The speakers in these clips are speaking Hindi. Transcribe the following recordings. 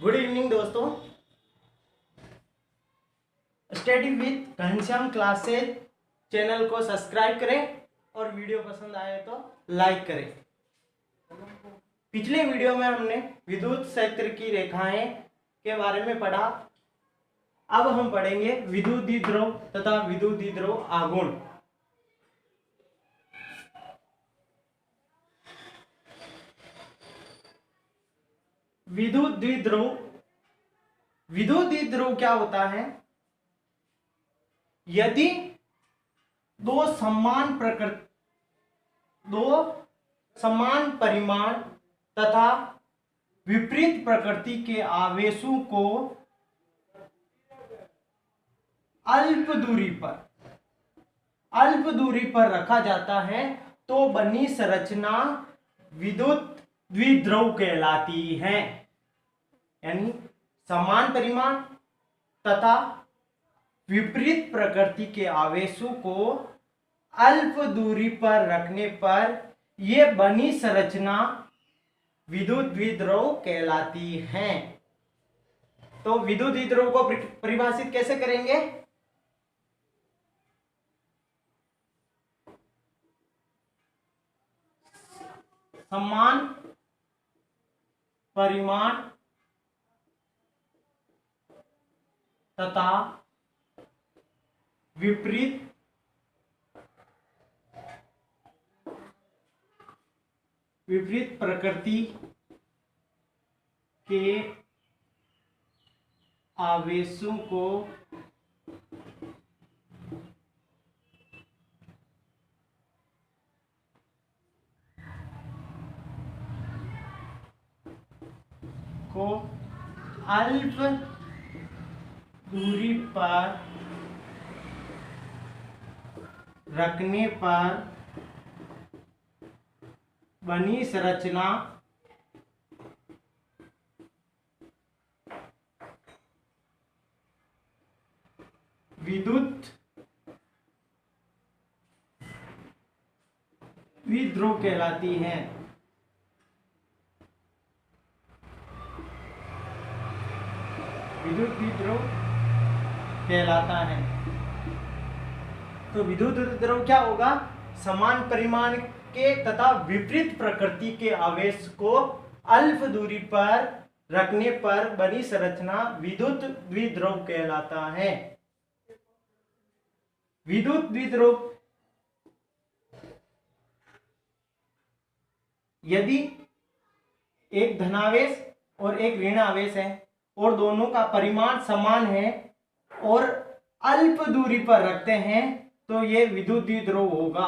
गुड इवनिंग दोस्तों। Study with Ghanshyam classes channel को सब्सक्राइब करें और वीडियो पसंद आए तो लाइक करें। पिछले वीडियो में हमने विद्युत क्षेत्र की रेखाएं के बारे में पढ़ा। अब हम पढ़ेंगे विद्युत द्विध्रुव तथा विद्युत द्विध्रुव आघूर्ण। विद्युत द्विध्रुव क्या होता है? यदि दो समान परिमाण तथा विपरीत प्रकृति के आवेशों को अल्प दूरी पर रखा जाता है तो बनी संरचना विद्युत द्विध्रुव कहलाती है। यानी समान परिमाण तथा विपरीत प्रकृति के आवेशों को अल्प दूरी पर रखने पर यह बनी संरचना विद्युत द्विध्रुव कहलाती है। तो विद्युत द्विध्रुव को परिभाषित कैसे करेंगे? समान परिमाण तथा विपरीत प्रकृति के आवेशों को अल्प दूरी पर रखने पर बनी संरचना विद्युत द्विध्रुव कहलाती है। विद्युत द्विध्रुव कहलाता है। तो विद्युत द्विध्रुव क्या होगा? समान परिमाण के तथा विपरीत प्रकृति के आवेश को अल्प दूरी पर रखने पर बनी संरचना विद्युत द्विध्रुव कहलाता है। विद्युत द्विध्रुव यदि एक धनावेश और एक ऋण आवेश है और दोनों का परिमाण समान है और अल्प दूरी पर रखते हैं तो ये विद्युत द्विध्रुव होगा।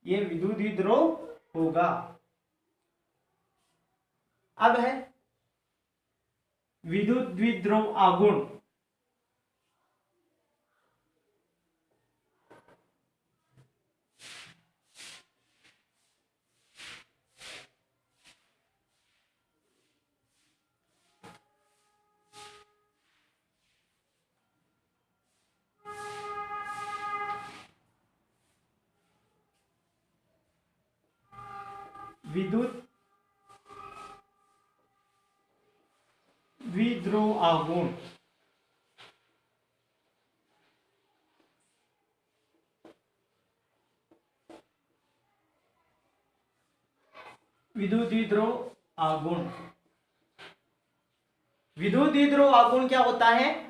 ये विद्युत द्विध्रुव होगा। अब है विद्युत द्विध्रुव आघूर्ण। विद्युत द्विध्रुव आघूर्ण विद्युत द्विध्रुव आघूर्ण विद्युत द्विध्रुव आघूर्ण क्या होता है?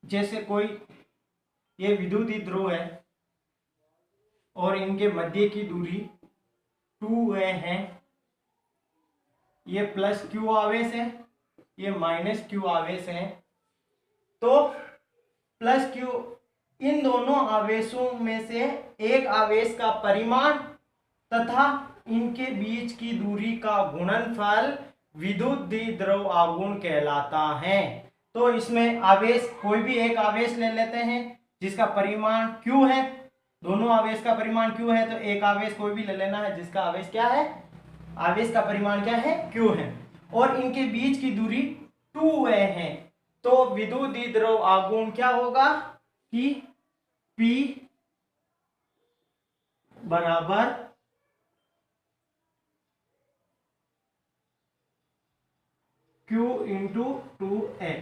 जैसे कोई ये विद्युत द्विध्रुव है और इनके मध्य की दूरी 2a है। ये प्लस q आवेश है, ये माइनस q आवेश है। तो प्लस q इन दोनों आवेशों में से एक आवेश का परिमाण तथा इनके बीच की दूरी का गुणनफल विद्युत द्विध्रुव आघूर्ण कहलाता है। तो इसमें आवेश कोई भी एक आवेश ले लेते हैं जिसका परिमाण q है। दोनों आवेश का परिमाण q है तो एक आवेश कोई भी ले लेना है जिसका आवेश क्या है? आवेश का परिमाण क्या है? q है। और इनके बीच की दूरी 2a है। तो विद्युत द्विध्रुव आघूर्ण क्या होगा कि P बराबर Q इंटू 2A।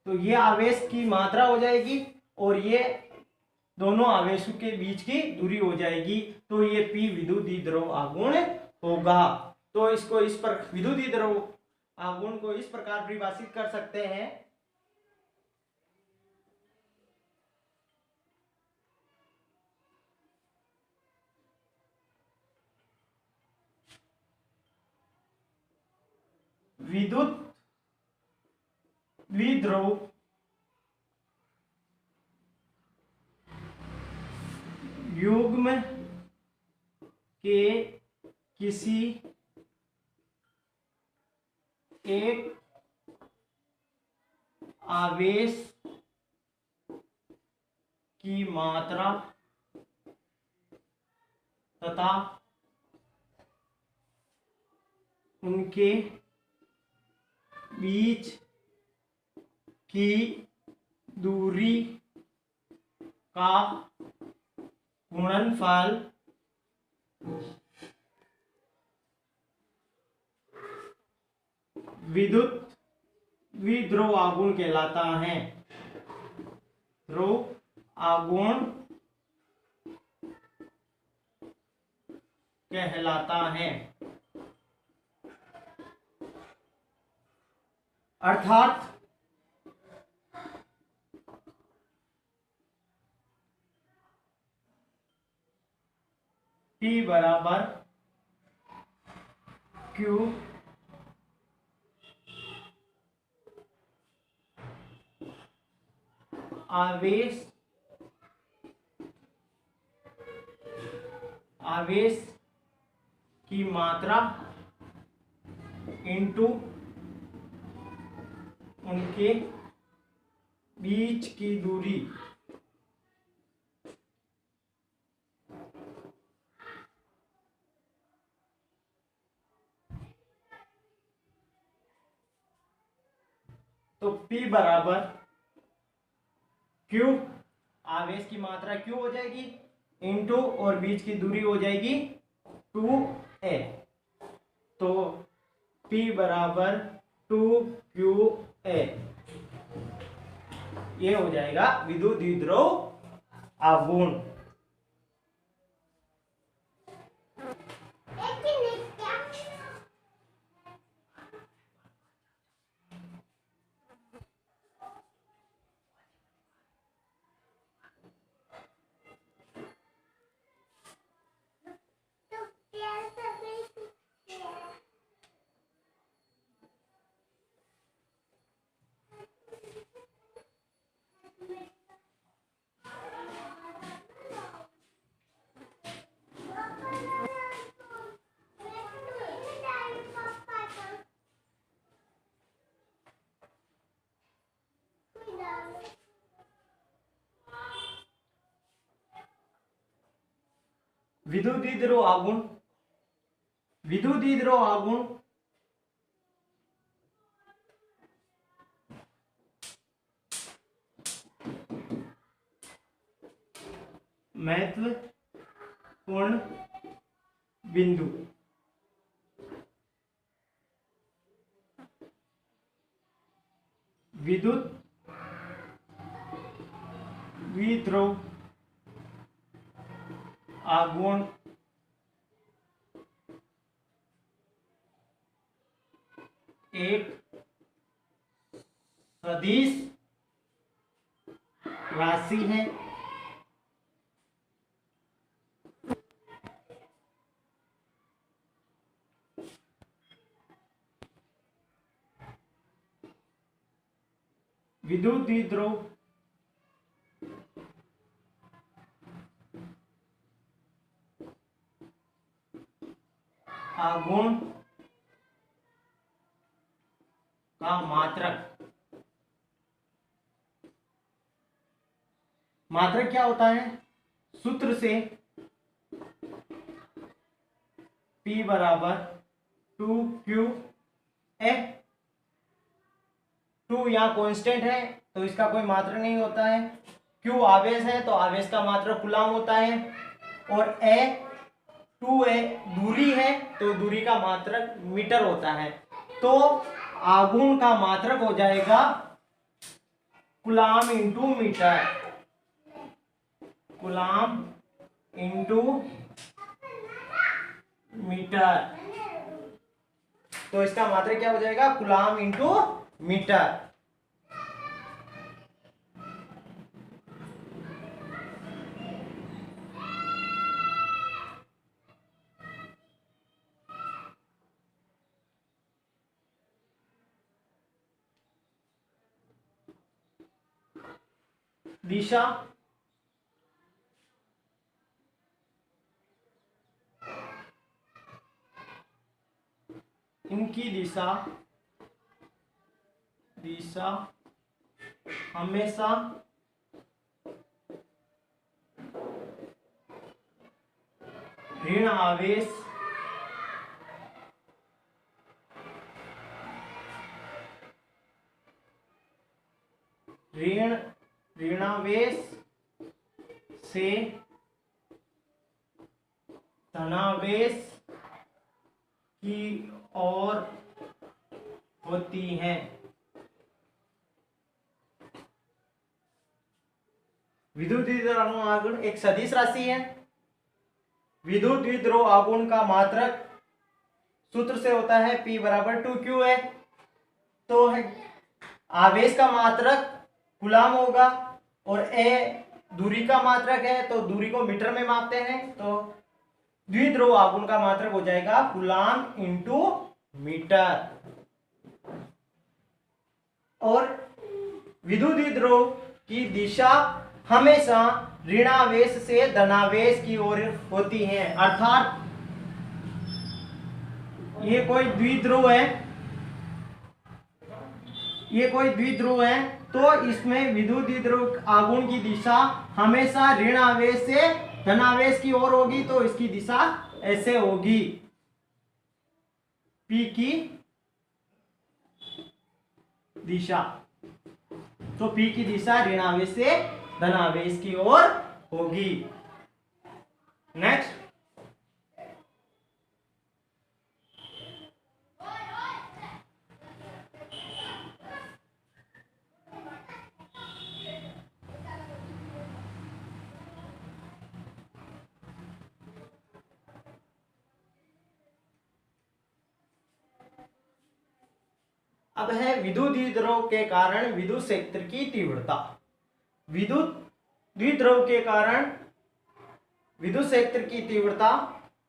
तो ये आवेश की मात्रा हो जाएगी और ये दोनों आवेशों के बीच की दूरी हो जाएगी, तो ये P विद्युत द्विध्रुव आघूर्ण होगा। तो इसको इस पर विद्युत द्विध्रुव आघूर्ण को इस प्रकार परिभाषित कर सकते हैं, विद्युत द्विध्रुव युग्म के किसी एक आवेश की मात्रा तथा उनके बीच की दूरी का गुणनफल विद्युत द्विध्रुव आघूर्ण कहलाता है। ध्रुव आघूर्ण कहलाता है। अर्थात P बराबर Q आवेश की मात्रा इंटू उनके बीच की दूरी तो P बराबर Q, आवेश की मात्रा Q हो जाएगी इंटू और बीच की दूरी हो जाएगी 2A। तो P बराबर 2QA, ये हो जाएगा विद्युत द्विध्रुव आघूर्ण। विद्युत द्विध्रुव आघूर्ण, विद्युत द्विध्रुव आघूर्ण महत्वपूर्ण बिंदु। विद्युत द्विध्रुव आघूर्ण एक सदिश राशि है विद्युत द्विध्रुव आघूर्ण का मात्रक, मात्रक क्या होता है, सूत्र से P बराबर 2QA 2 यहाँ कांस्टेंट है तो इसका कोई मात्रक नहीं होता है, Q आवेश है तो आवेश का मात्रक कूलाम होता है, और A 2A दूरी है तो दूरी का मात्रक मीटर होता है। तो आघूर्ण का मात्रक हो जाएगा coulomb into metre, coulomb into metre. तो इसका मात्रक क्या हो जाएगा, कूलाम इंटू मीटर। दिशा इनकी दिशा हमेशा ऋण आवेश ऋणावेश से धनावेश की ओर होती है। विद्युत द्विध्रुव आघूर्ण एक सदिश राशि है। विद्युत द्विध्रुव आघूर्ण का मात्रक सूत्र से होता है P बराबर 2Q है। तो आवेश का मात्रक कूलाम होगा और A दूरी का मात्रक है तो दूरी को मीटर में मापते हैं, तो द्विध्रुव आघूर्ण का मात्रक हो जाएगा कूलाम इंटू मीटर। और विद्युत द्विध्रुव की दिशा हमेशा ऋणावेश से धनावेश की ओर होती है, अर्थात ये कोई द्विध्रुव है तो इसमें विद्युत द्विध्रुव आघूर्ण की दिशा हमेशा ऋण आवेश से धनावेश की ओर होगी, तो इसकी दिशा ऐसे होगी, P की दिशा। तो P की दिशा ऋणावेश से धनावेश की ओर होगी। नेक्स्ट, अब है विद्युत द्विध्रुव के कारण विद्युत क्षेत्र की तीव्रता। विद्युत द्विध्रुव के कारण विद्युत क्षेत्र की तीव्रता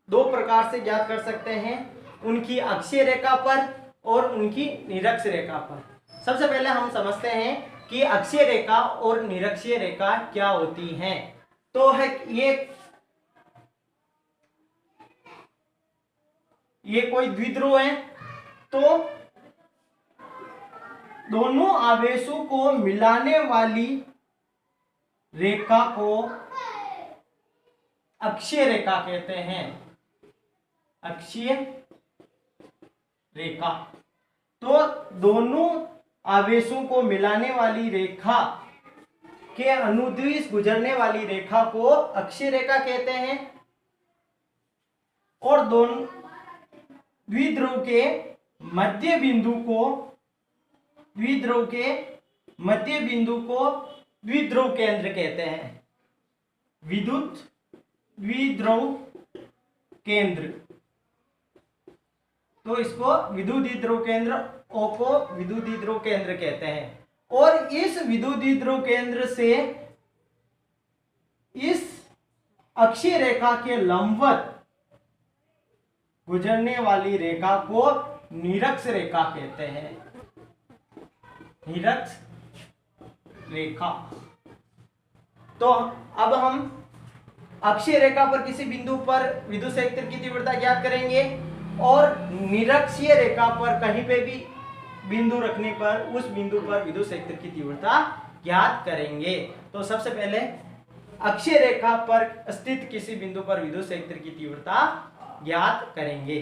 दो प्रकार से ज्ञात कर सकते हैं, उनकी अक्षीय रेखा पर और उनकी निरक्ष रेखा पर। सबसे पहले हम समझते हैं कि अक्षीय रेखा और निरक्षीय रेखा क्या होती हैं। तो है ये कोई द्विध्रुव है, तो दोनों आवेशों को मिलाने वाली रेखा को अक्षीय रेखा कहते हैं, अक्षीय रेखा। तो दोनों आवेशों को मिलाने वाली रेखा के अनुदिश गुजरने वाली रेखा को अक्षीय रेखा कहते हैं। और दोनों द्विध्रुव के मध्य बिंदु को द्विध्रुव केंद्र कहते हैं, विद्युत द्विध्रुव केंद्र। तो इसको विद्युत द्विध्रुव केंद्र O को विद्युत द्विध्रुव केंद्र कहते हैं। और इस विद्युत द्विध्रुव केंद्र से इस अक्षीय रेखा के लंबवत गुजरने वाली रेखा को निरक्ष रेखा कहते हैं, निरक्ष रेखा। तो अब हम अक्षीय रेखा पर किसी बिंदु पर विद्युत क्षेत्र की तीव्रता ज्ञात करेंगे और निरक्षीय रेखा पर कहीं पे भी बिंदु रखने पर उस बिंदु पर विद्युत क्षेत्र की तीव्रता ज्ञात करेंगे। तो सबसे पहले अक्षीय रेखा पर स्थित किसी बिंदु पर विद्युत क्षेत्र की तीव्रता ज्ञात करेंगे।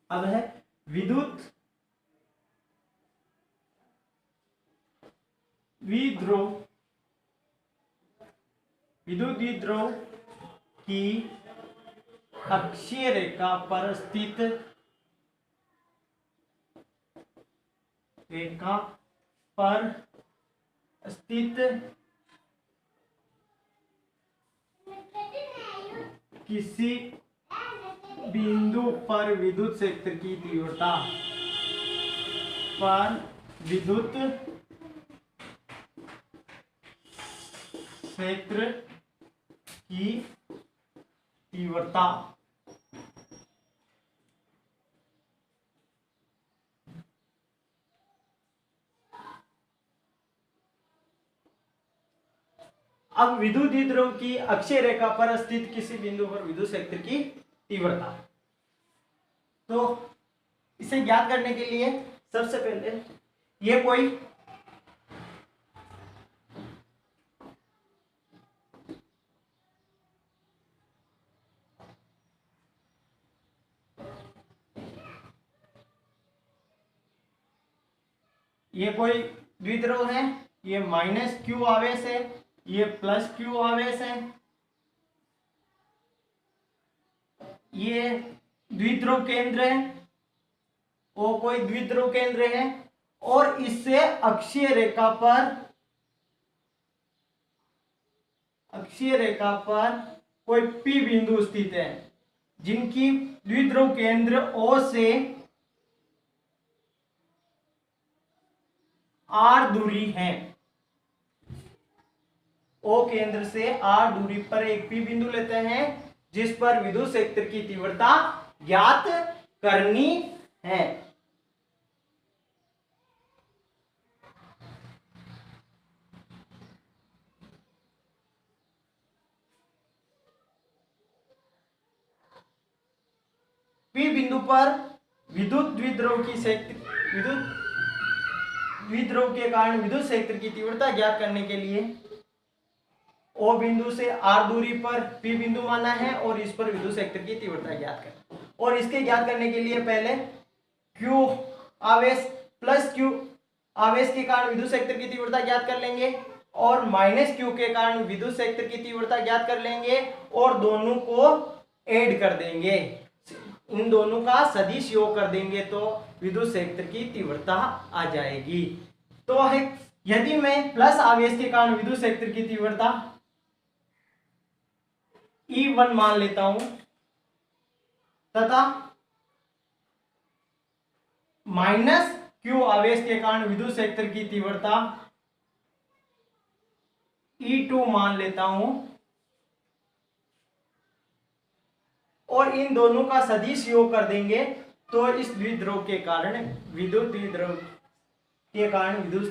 अब है विद्युत द्विध्रुव की अक्षीय रेखा पर स्थित किसी बिंदु पर विद्युत क्षेत्र की तीव्रता अब विद्युत द्विध्रुव की अक्षीय रेखा पर स्थित किसी बिंदु पर विद्युत क्षेत्र की तीव्रता, तो इसे ज्ञात करने के लिए सबसे पहले ये कोई द्विध्रुव है, ये माइनस क्यू आवेश है, ये प्लस क्यू आवेश है, ये द्विध्रुव केंद्र है, वो कोई द्विध्रुव केंद्र है, और इससे अक्षीय रेखा पर कोई पी बिंदु स्थित है, जिनकी द्विध्रुव केंद्र ओ से आर दूरी है। ओ केंद्र से आर दूरी पर एक पी बिंदु लेते हैं, जिस पर विद्युत क्षेत्र की तीव्रता ज्ञात करनी है। पी बिंदु पर विद्युत द्विध्रुव के कारण विद्युत क्षेत्र की तीव्रता ज्ञात करने के लिए ओ बिंदु से आर दूरी पर पी बिंदु माना है और इस पर विद्युत क्षेत्र की तीव्रता ज्ञात करना। और इसके ज्ञात करने के लिए पहले क्यू आवेश प्लस क्यू आवेश के कारण विद्युत क्षेत्र की तीव्रता ज्ञात कर लेंगे, और माइनस क्यू के कारण विद्युत क्षेत्र की तीव्रता ज्ञात कर लेंगे, और दोनों को ऐड कर देंगे, इन दोनों का सदिश योग कर देंगे तो विद्युत क्षेत्र की तीव्रता आ जाएगी। तो है यदि मैं प्लस आवेश के कारण विद्युत क्षेत्र की तीव्रता E1 मान लेता हूं तथा माइनस क्यू आवेश के कारण विद्युत क्षेत्र की तीव्रता E2 मान लेता हूं, और इन दोनों का सदिश योग कर देंगे तो इस द्विध्रुव के कारण विद्युत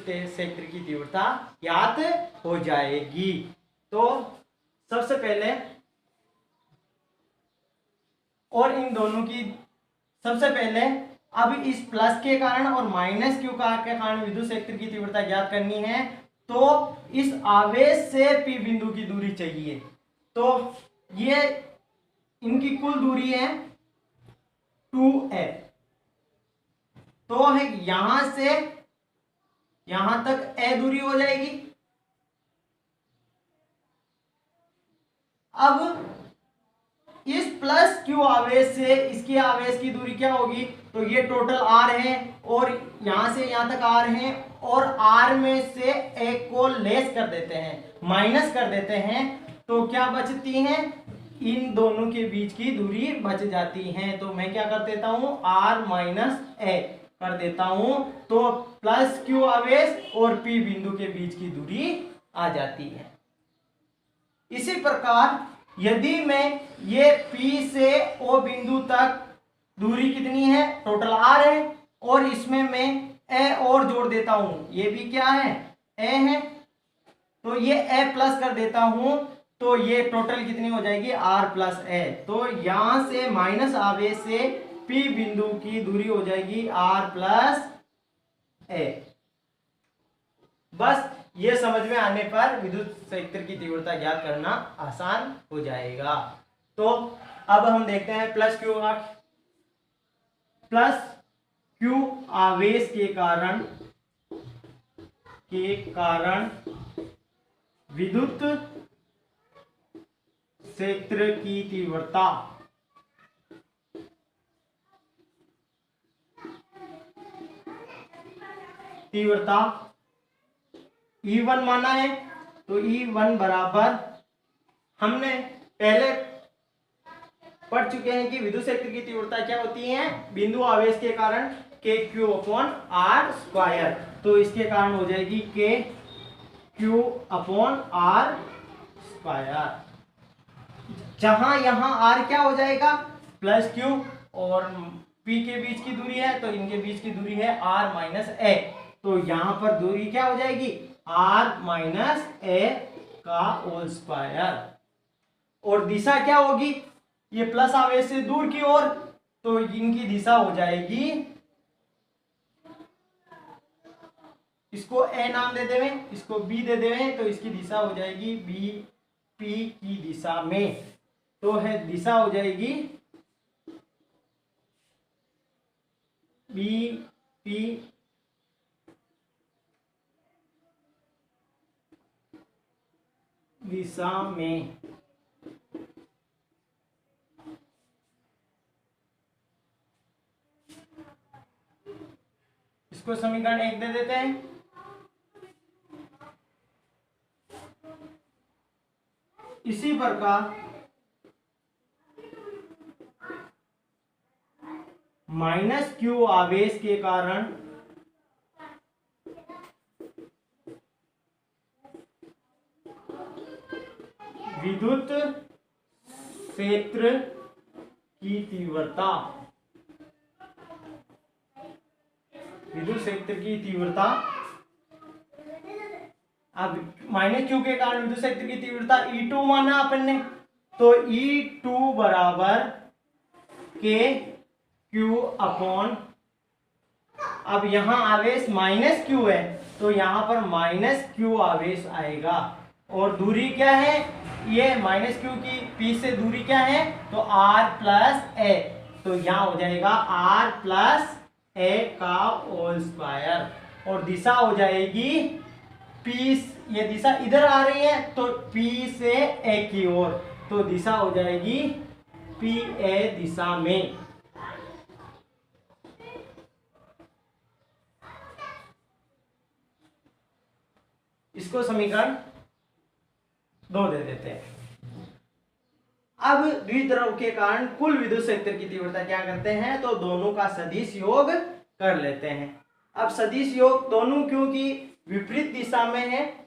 क्षेत्र की तीव्रता ज्ञात हो जाएगी। तो सबसे पहले अब इस प्लस के कारण और माइनस क्यू के कारण विद्युत क्षेत्र की तीव्रता ज्ञात करनी है, तो इस आवेश से पी बिंदु की दूरी चाहिए। तो ये इनकी कुल दूरी है 2f, तो है यहां से यहां तक ए दूरी हो जाएगी। अब इस प्लस क्यू आवेश से इसकी आवेश की दूरी क्या होगी, तो ये टोटल आर है, और यहां से यहां तक आर है, और आर में से एक को लेस कर देते हैं, माइनस कर देते हैं, तो क्या बचती है, इन दोनों के बीच की दूरी बच जाती है। तो मैं क्या कर देता हूं, आर माइनस ए कर देता हूं, तो प्लस क्यू आवेश और पी बिंदु के बीच की दूरी आ जाती है। इसी प्रकार यदि मैं ये P से O बिंदु तक दूरी कितनी है, टोटल R है, और इसमें मैं A और जोड़ देता हूं, ये भी क्या है, A है, तो ये A प्लस कर देता हूं, तो ये टोटल कितनी हो जाएगी, R प्लस A। तो यहां से माइनस आवेश से P बिंदु की दूरी हो जाएगी R प्लस A। बस ये समझ में आने पर विद्युत क्षेत्र की तीव्रता ज्ञात करना आसान हो जाएगा। तो अब हम देखते हैं plus Q R. Plus Q आवेश के कारण विद्युत क्षेत्र की तीव्रता E1 माना है। तो E1 बराबर, हमने पहले पढ़ चुके हैं कि विद्युत क्षेत्र की तीव्रता क्या होती है, बिंदु आवेश के कारण KQ/R²। तो इसके कारण हो जाएगी KQ/R², जहां यहां R क्या हो जाएगा, प्लस Q, और P के बीच की दूरी है तो इनके बीच की दूरी है R माइनस A। तो यहां पर दूरी क्या हो जाएगी, R माइनस A का होल स्क्वायर। और दिशा क्या होगी, ये प्लस आवेश से दूर की ओर, तो इनकी दिशा हो जाएगी, इसको A नाम दे देवे, इसको B दे देवे, तो इसकी दिशा हो जाएगी B P की दिशा में। तो है दिशा हो जाएगी B P दिशा में। इसको समीकरण 1 दे देते हैं। इसी प्रकार माइनस क्यू आवेश के कारण विद्युत क्षेत्र की तीव्रता, अब माइनस क्यू के कारण विद्युत क्षेत्र की तीव्रता E2 माना अपन ने। तो E2 बराबर KQ/, अब यहां आवेश माइनस क्यू है तो यहां पर माइनस क्यू आवेश आएगा। और दूरी क्या है, ये माइनस क्यू की P से दूरी क्या है, तो R प्लस A। तो यहां हो जाएगा R प्लस A का होल स्क्वायर। और दिशा हो जाएगी P, ये दिशा इधर आ रही है तो P से A की ओर, तो दिशा हो जाएगी PA दिशा में। इसको समीकरण 2 दे देते हैं। अब द्विध्रुव के कारण कुल विद्युत क्षेत्र की तीव्रता क्या करते हैं, तो दोनों का सदिश योग कर लेते हैं। अब सदिश योग दोनों क्योंकि विपरीत दिशा में है,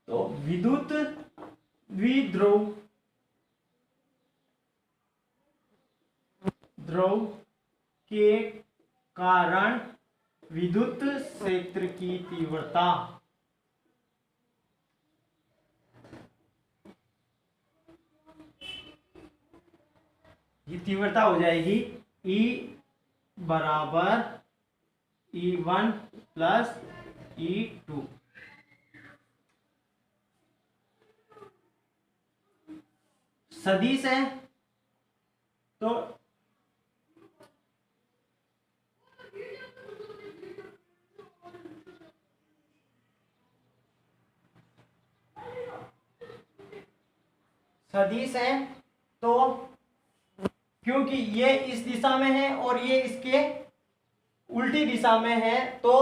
तो विद्युत द्विध्रुव के कारण विद्युत क्षेत्र की तीव्रता ये तीव्रता हो जाएगी E बराबर E1 प्लस E2। सदिश है तो क्योंकि ये इस दिशा में है और ये इसके उल्टी दिशा में है तो